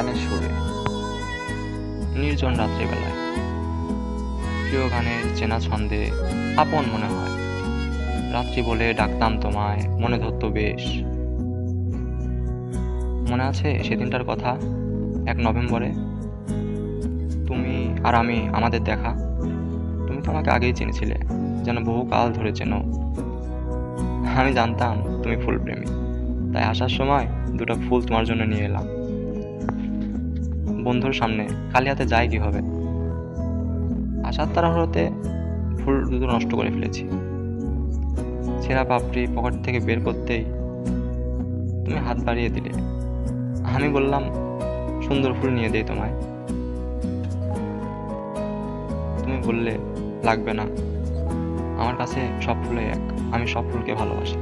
গানের সুরে, নির্জন রাত্রিবেলায়, প্রিয় গানের চেনা ছন্দে আপন মনে হয়। রাত্রি বলে ডাকতাম তোমায়, মনে ধরতো বেশ। মনে আছে সেদিনটার কথা, 1 নভেম্বরে, তুমি আর আমি, আমাদের দেখা। তুমি তো আমাকে আগেই চিনেছিলে, যেন বহুকাল ধরে চেনো। আমি জানতাম তুমি ফুলপ্রেমী, তাই আসার সময় 2টা ফুল তোমার জন্য নিয়ে এলাম। বন্ধুর সামনে খালি হাতে যাই কি হবে, আসার তাড়াহুড়োতে ফুল দুটো নষ্ট করে ফেলেছি। ছেঁড়া পাপড়ি পকেট থেকে বের করতেই তুমি হাত বাড়িয়ে দিলে। আমি বললাম, সুন্দর ফুল নিয়ে দেই তোমায়। তুমি বললে, লাগবে না, আমার কাছে সব ফুলই এক, আমি সব ফুলকে ভালোবাসি।